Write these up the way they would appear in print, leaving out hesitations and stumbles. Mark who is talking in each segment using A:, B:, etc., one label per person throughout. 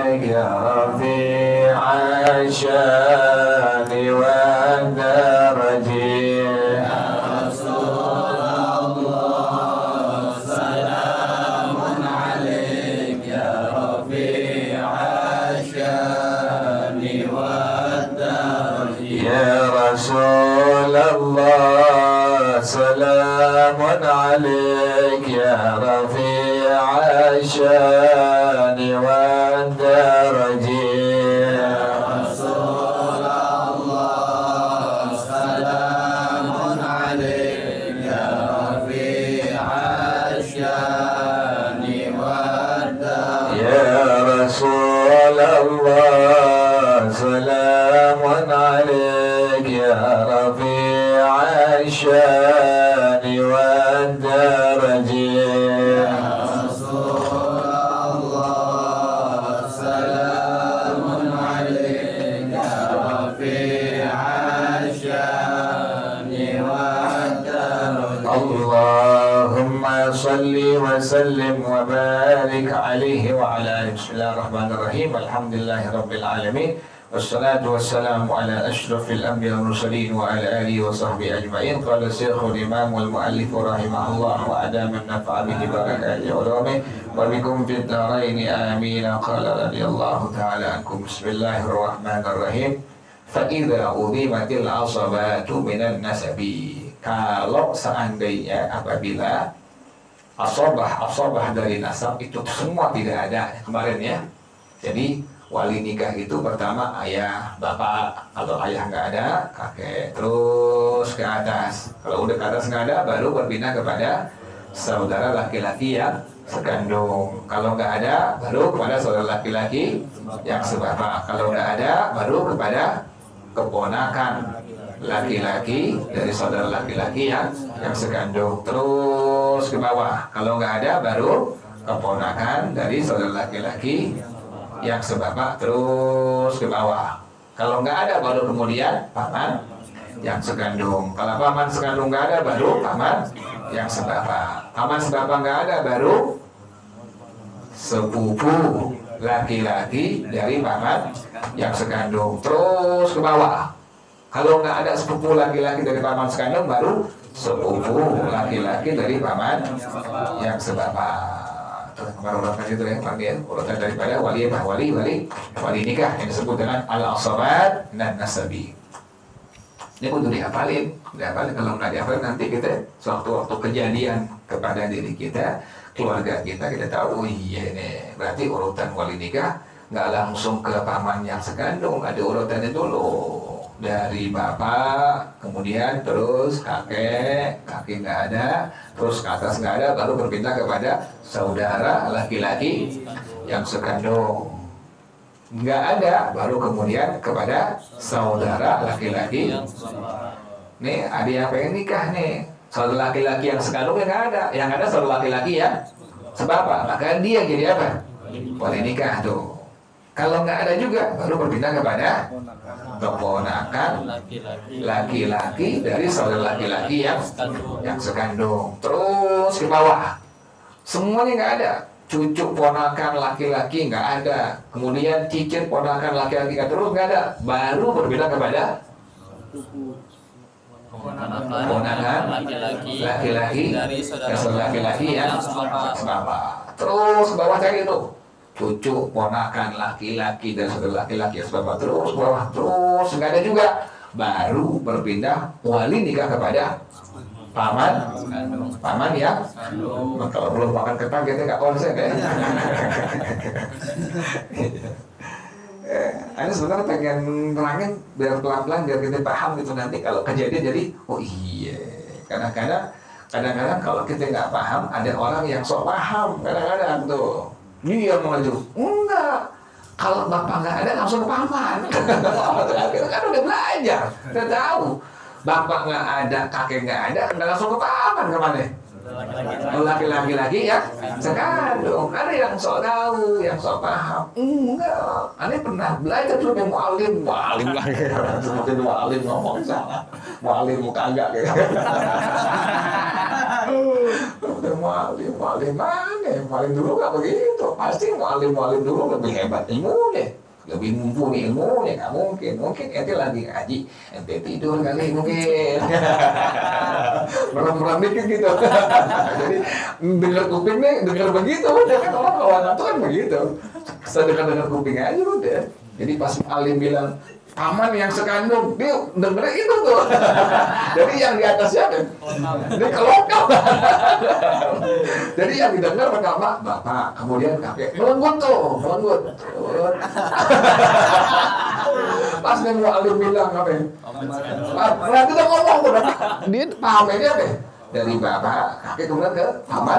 A: يا رفيع الشان والدرج يا رسول الله سلام عليك يا رفيع الشان والدرج يا رسول الله سلام عليك يا رفيع الشان والدرج يا رسول الله سلام عليك يا رفيع الشان والدرج يا رسول الله سلام عليك يا رفيع الشان والدرج يا رسول الله سلام عليك يا رفيع الشان والدرج اللهم صل وسلم وبارك عليه وعلى آله. بسم الله الرحمن الرحيم. الحمد لله رب العالمين. والصلاة والسلام على أشرف الأنبياء والمرسلين وعلى آله وصحبه أجمعين. قال الشيخ الإمام والمؤلف رحمه الله وأدام النفع به بركات علومه وبكم في الدارين آمين. قال رضي الله تعالى عنكم. بسم الله الرحمن الرحيم. فإذا أُظِمَتِ الْعَصَبَاتُ مِنَ النَّسَبِ. Kalau seandainya apabila asobah dari nasab itu semua tidak ada kemarin ya. Jadi wali nikah itu pertama ayah, bapak. Kalau ayah nggak ada, kakek. Terus ke atas. Kalau udah ke atas nggak ada, baru berpindah kepada saudara laki-laki yang sekandung. Kalau nggak ada, baru kepada saudara laki-laki yang sebapak. Kalau nggak ada, baru kepada keponakan laki-laki dari saudara laki-laki yang sekandung. Terus ke bawah. Kalau nggak ada, baru keponakan dari saudara laki-laki yang sebapak. Terus ke bawah. Kalau nggak ada, baru kemudian paman yang sekandung. Kalau paman sekandung nggak ada, baru paman yang sebapak. Paman sebapak nggak ada, baru sepupu laki-laki dari paman yang sekandung. Terus ke bawah. Kalau nggak ada sepupu laki-laki dari paman sekandung, baru sepupu laki-laki dari paman yang sebapak. Kemarin urutan itu ya, urutan daripada wali nikah yang disebut dengan al-asabat dan nasabi. Ini kudu dihafalin. Kalau nggak dihafalin nanti kita suatu kejadian kepada diri kita, keluarga kita tahu, oh iya nih, berarti urutan wali nikah nggak langsung ke paman yang sekandung, ada urutannya dulu. Dari bapak, kemudian terus kakek nggak ada, terus ke atas nggak ada, baru berpindah kepada saudara laki-laki yang sekandung. Nggak ada, baru kemudian kepada saudara laki-laki. Nih, ada yang pengen nikah nih, saudara laki-laki yang sekandungnya nggak ada, yang ada saudara laki-laki yang sebapak. Maka dia jadi apa? Boleh nikah tuh. Kalau nggak ada juga, baru berpindah kepada keponakan laki-laki dari saudara laki-laki yang sekandung. Terus ke bawah, semuanya nggak ada. Cucu ponakan laki-laki nggak ada. Kemudian cicit ponakan laki-laki terus nggak ada. Baru berpindah kepada keponakan laki-laki dari saudara laki-laki yang sebapak. Terus ke bawah cari itu. Cucu ponakan laki-laki dan saudara laki-laki yang sebapak. Terus bawah, terus nggak ada juga, baru berpindah wali nikah kepada paman yang kalau belum makan kentang kita nggak konsen ya. Ini sebenarnya pengen terangin biar pelan-pelan biar kita paham gitu nanti kalau kejadian. Jadi oh iya, kadang-kadang kalau kita nggak paham, ada orang yang sok paham kadang-kadang tuh. Dia maju, enggak. Kalau bapak nggak ada langsung ke paman. Kita kan udah belajar, udah tahu. Bapak nggak ada, kakek nggak ada, langsung ke paman kemana? Laki-laki lagi ya sekandung. Ada yang sok tahu, yang sok paham. Enggak. Aneh pernah belajar tuh yang mualim lagi. Sebutin mualim ngomong salah. Mualim kagak kayak. Udah mualim mana? Mualim dulu nggak begitu. Pasti mualim dulu lebih hebat ilmunya, lebih mumpuni ilmunya. Nggak mungkin. Mungkin ente lagi ngaji, ente tidur kali mungkin. Merem-merem dikit gitu. Jadi dengar kuping nih, dengar begitu udah kan orang kawan itu kan begitu. Sedengar kuping aja udah. Jadi pas alim bilang paman yang sekandung, dia dengerin itu tuh. Jadi yang di atasnya kan, dia kelokal. Jadi yang didengar pertama bapak, kemudian kakek, melenggut. Pas nih mau alim bilang apa ya? Berarti udah ngomong udah, dia pahamnya deh. Dari bapak, kakek kemudian ke paman.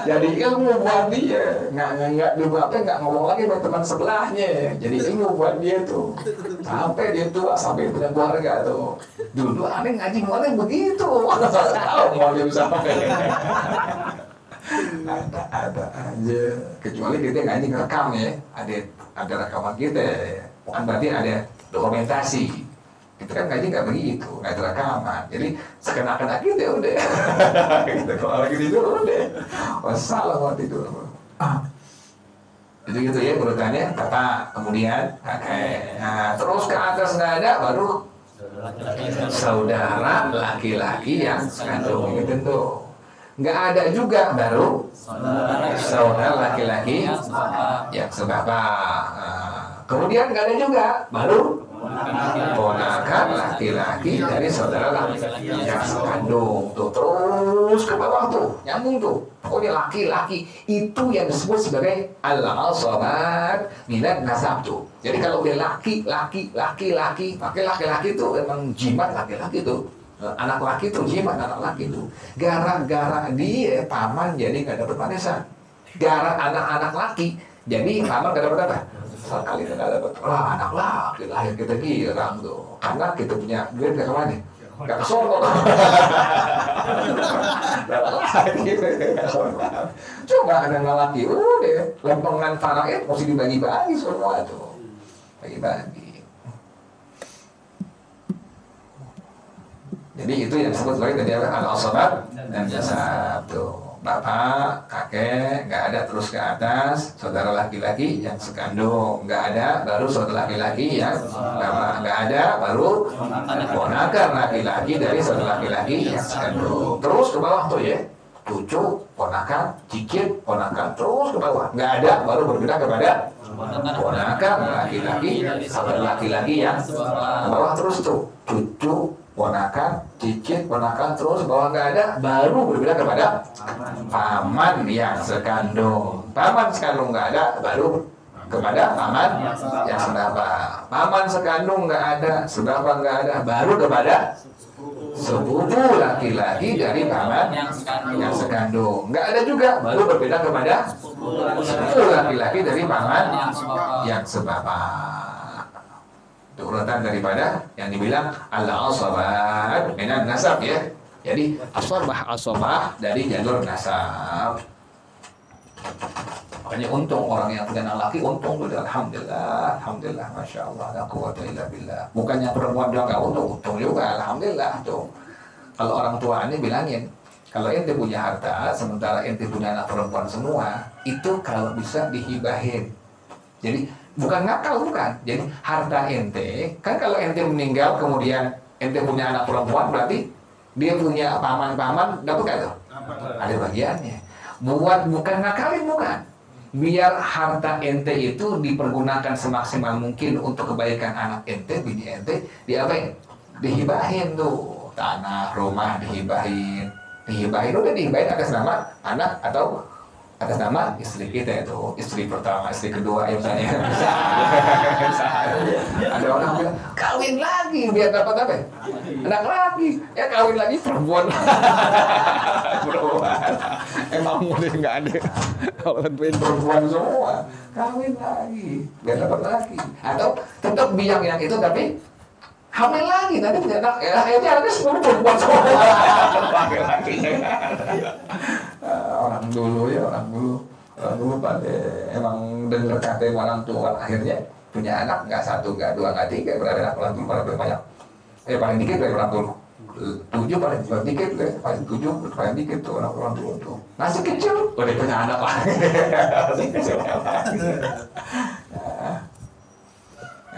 A: Jadi ilmu buat dia, nggak di bapaknya nggak ngomong lagi sama teman sebelahnya. Jadi ilmu buat dia tuh, sampai dia tua, sampai punya keluarga tuh. Dulu aneh ngaji mulai begitu, tahu mau dia bisa ada aja. Kecuali kita ngaji ngerekam ya, ada rekaman kita, bukan berarti ada dokumentasi. Itu kan ngaji nggak begitu, nggak ada rekaman. Jadi sekenak-kenak gitu ya udah. Gitu, kalau lagi tidur udah. Wassalam mau tidur. Jadi gitu ya urutannya, bapak, kemudian kakek. Nah, terus ke atas nggak ada, baru saudara laki-laki yang sekandung gitu tuh. Nggak ada juga, baru saudara laki-laki yang sebapak. Kemudian nggak ada juga, baru ponakan laki-laki dari saudara laki-laki yang sekandung tuh, terus ke bawah tuh, nyambung tuh. Pokoknya laki-laki itu yang disebut sebagai al-asabat minat nasab tuh. Jadi kalau dia laki-laki, pakai laki-laki tuh emang jimat laki-laki tuh. Anak laki tuh jimat anak laki tuh. Gara-gara dia paman jadi nggak dapat warisan. Gara anak-anak laki jadi paman nggak dapat apa? Sekali kita dapat, anak laki lahir kita girang tuh, karena kita punya duit ke kemana? Gak ke Solo. Coba ada laki, udah lempengan faraid mesti dibagi-bagi semua tuh, bagi-bagi. Jadi itu yang disebut sebagai tadi al-asabat dan jasad tuh. Bapak, kakek, nggak ada terus ke atas, saudara laki-laki yang sekandung, nggak ada, baru saudara laki-laki yang nggak ada, baru ponakan laki-laki dari saudara laki-laki yang sekandung. Terus ke bawah tuh ya, cucu, ponakan, cicit, ponakan, terus ke bawah. Nggak ada, baru berpindah kepada ponakan laki-laki, saudara laki-laki yang ke bawah terus tuh, cucu, ponakan, cicit, ponakan, terus bawah nggak ada, baru berpindah kepada paman yang sekandung. Paman sekandung nggak ada, baru kepada paman yang sebapak. Paman sekandung nggak ada, sebapak nggak ada, baru kepada sepupu laki-laki dari paman yang sekandung. Nggak ada juga, baru berbeda kepada sepupu laki-laki dari paman yang sebapak. Urutan daripada yang dibilang al-asabat minan nasab ya. Jadi asabah dari jalur nasab. Makanya untung orang yang punya anak laki, untung udah alhamdulillah, masya Allah, la quwwata illa billah. Bukannya perempuan doang nggak untung juga, alhamdulillah tuh. Kalau orang tua ini bilangin, kalau ente punya harta, sementara ente punya anak perempuan semua, itu kalau bisa dihibahin. Jadi bukan ngakal, bukan. Jadi harta ente, kan kalau ente meninggal kemudian ente punya anak perempuan, berarti dia punya paman-paman, dapat gak tuh? Ada bagiannya. Bukan ngakalin, bukan. Biar harta ente itu dipergunakan semaksimal mungkin untuk kebaikan anak ente, bini ente, diapain? Dihibahin tuh. Tanah, rumah dihibahin. Udah dihibahin atas nama anak atau atas nama istri kita itu, istri pertama, istri kedua ya misalnya. Ada orang bilang kawin lagi biar dapat apa? Anak lagi, ya kawin lagi perempuan. Emang udah nggak ada. Kalau tentuin perempuan semua, kawin lagi biar dapat lagi. Atau tetap biang yang itu tapi hamil lagi, nanti punya anak, ya akhirnya anaknya 10 perempuan semua. Laki-laki. Orang dulu pada emang dengar kata orang tua, akhirnya punya anak nggak 1, nggak 2, nggak 3, berada anak orang tua paling banyak. Paling dikit dari orang dulu. 7 paling dikit deh, paling 7 paling dikit tuh orang-orang dulu tuh. Masih kecil, udah punya anak lah. Masih kecil.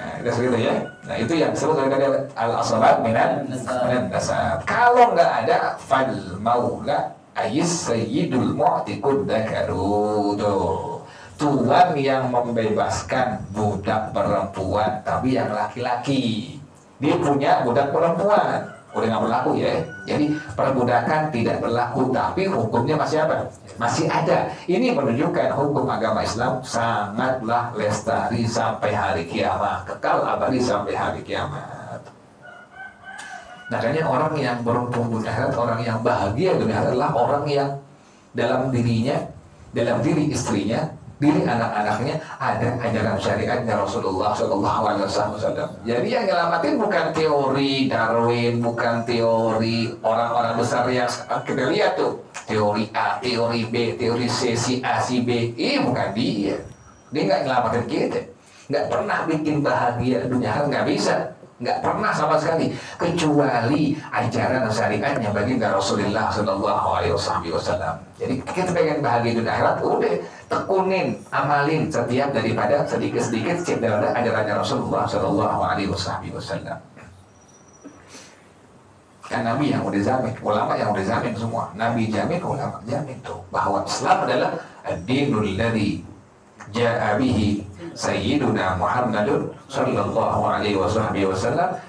A: Nah, itu segitu ya. Nah, itu yang disebut tadi al-asabat minan nasab. Kalau nggak ada fal maula ayis sayyidul mu'tiqud dzakaru tuh. Tuan yang membebaskan budak perempuan tapi yang laki-laki. Dia punya budak perempuan. Udah nggak berlaku ya. Jadi perbudakan tidak berlaku, tapi hukumnya masih apa? Masih ada. Ini menunjukkan hukum agama Islam sangatlah lestari sampai hari kiamat, kekal abadi sampai hari kiamat. Makanya orang yang beruntung dunia akhirat, orang yang bahagia dunia akhirat adalah orang yang dalam dirinya, dalam diri istrinya, diri anak-anaknya ada ajaran syariatnya Rasulullah SAW. Jadi yang nyelamatin bukan teori Darwin, bukan teori orang-orang besar yang kita lihat tuh, teori A, teori B, teori C, si A, si B. Ini bukan dia. Dia nggak nyelamatin kita, nggak pernah bikin bahagia dunia, nggak bisa. Nggak pernah sama sekali, kecuali ajaran syariatnya baginda Rasulullah SAW. Jadi kita pengen bahagia dunia akhirat, udah tekunin, amalin setiap daripada sedikit-sedikit cek daripada ajarannya Rasulullah SAW. Kan Nabi yang udah jamin, ulama yang udah jamin semua. Nabi jamin, ulama jamin tuh bahwa Islam adalah ad-dinul ladzi ja'a bihi Sayyiduna Muhammadun sallallahu alaihi wasallam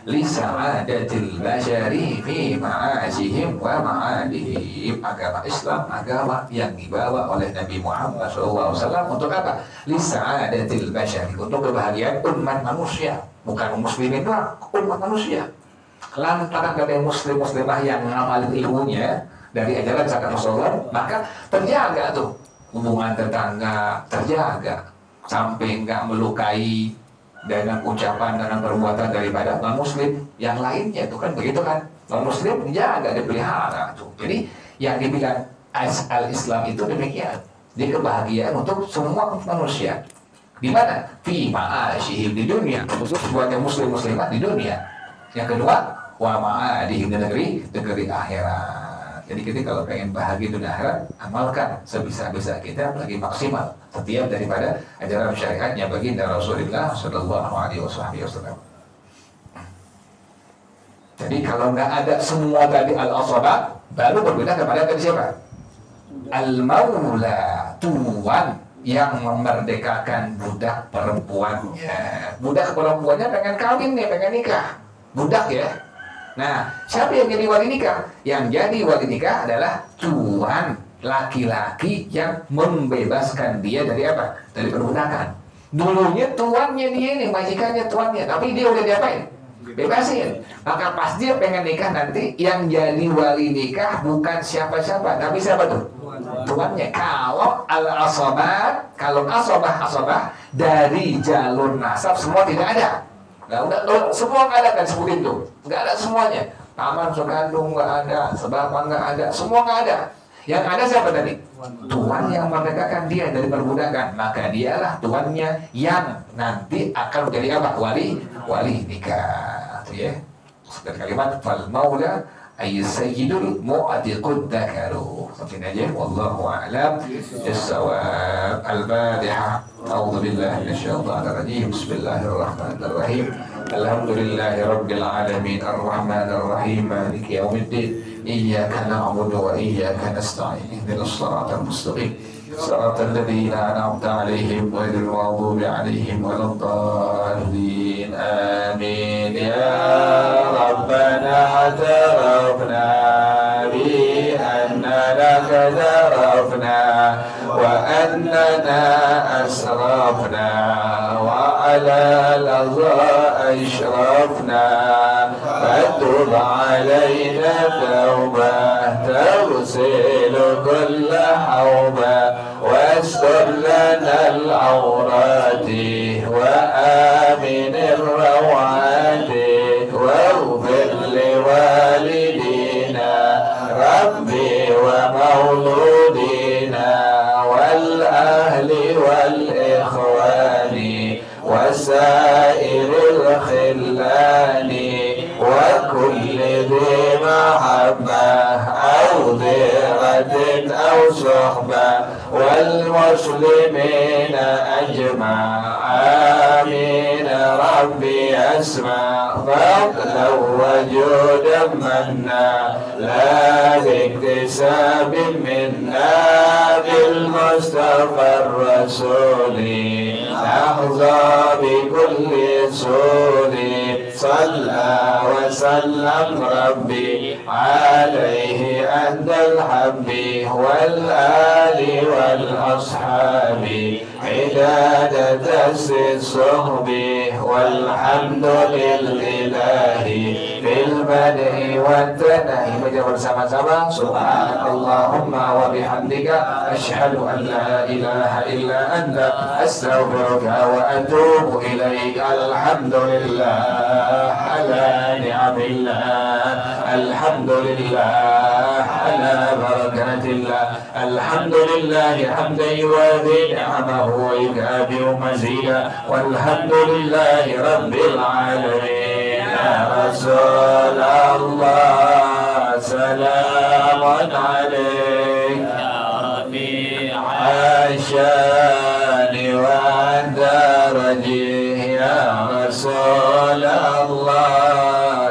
A: li sa'adatil bashari fi ma'ashihim wa ma'adihim. Agama Islam, agama yang dibawa oleh Nabi Muhammad sallallahu alaihi wasallam untuk apa? Li sa'adatil bashari, untuk kebahagiaan umat manusia, bukan muslimin doang, umat manusia. Lantaran dari muslim-muslimah yang ngamalin ilmunya dari ajaran zakat Rasulullah, maka terjaga tuh hubungan tetangga, terjaga sampai nggak melukai dengan ucapan, dengan perbuatan daripada non-muslim yang lainnya, itu kan begitu kan, non-muslim dijaga, dipelihara tuh. Jadi yang dibilang al-Islam itu demikian, dia kebahagiaan untuk semua manusia. Di mana? Fi ma'ashihim, di dunia, khusus buat yang muslim-muslimat di dunia. Yang kedua, wa ma'adihim, di negeri akhirat. Jadi kita kalau pengen bahagia dunia akhirat, amalkan sebisa-bisa kita lagi maksimal setiap daripada ajaran syariatnya baginda Rasulullah sallallahu alaihi wasallam. Jadi kalau nggak ada semua tadi al-asabat, baru berbeda kepada tadi siapa? Al-maula, tuan yang memerdekakan budak perempuannya. Budak perempuannya pengen kawin nih, pengen nikah. Budak ya. Nah, siapa yang jadi wali nikah? Yang jadi wali nikah adalah tuan laki-laki yang membebaskan dia dari apa? Dari perbudakan. Dulunya tuannya dia nih, majikannya tuannya, tapi dia udah diapain? Bebasin. Maka pas dia pengen nikah nanti, yang jadi wali nikah bukan siapa-siapa, tapi siapa tuh? Tuannya. Kalau al-asabat, kalau asabah dari jalur nasab semua tidak ada. Nah, semua nggak ada kan sebutin tuh, nggak ada semuanya. Paman sekandung nggak ada, sebapak nggak ada, semua nggak ada. Yang ada siapa tadi? Tuan yang memerdekakan dia dari perbudakan. Maka dialah tuannya yang nanti akan menjadi apa? Wali nikah. Itu ya. Dan kalimat fal maula ay sayyidul mu'tiqud dzakaru. Sampai aja. Wallahu a'lam bis-shawab. Al-Fatihah. A'udzu billahi minasyaitonir rajim. Bismillahirrahmanirrahim. Alhamdulillahi rabbil alamin. Ar-rahmanir rahim. Maliki yaumiddin. Iyyaka na'budu wa iyyaka nasta'in. Ihdinas siratal mustaqim. Siratal ladzina an'amta 'alaihim ghairil maghdubi 'alaihim waladdallin. Amin. Ya Rabbana atarafna bi annana kadarafna wa annana asrafna wa 'ala al-adha ashrafna fatub 'alaina tawbah تغسل كل حوبة واستر لنا العورات وآمن الروعات واغفر لوالدينا ربي ومولودينا والأهل والإخوان وسائر الخلان وكل ذي آمين ربي أسمع فضلا وجودا منا لا باكتساب منا بالمصطفى الرسول نحظى بكل سول صلى وسلم ربي عليه أنت الحب والآل والأصحاب عداد دس الصحب والحمد لله في البدء والتنهي. Baca bersama-sama subhanallahumma wa bihamdika asyhadu an la ilaha illa anta astaghfiruka wa atubu ilaik. Alhamdulillah ala ni'amillah, alhamdulillah ala barakatillah, alhamdulillah hamdan yuwafi ni'amahu wa yukafi'u mazida, walhamdulillahi rabbil alamin. Ya Rasulullah salamun alaik ya rafi'a syani wa darajih. Ya Rasulullah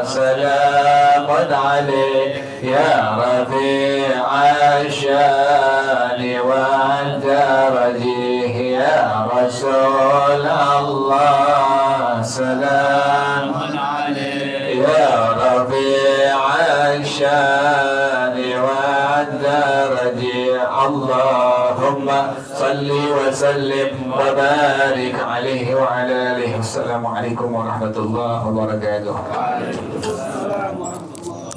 A: salamun alaik ya rafi'a syani wa darajih. Ya Rasulullah salamun يا رفيع الشان والدرج. اللهم صل وسلم وبارك عليه وعلى آله. السلام عليكم ورحمة الله وبركاته.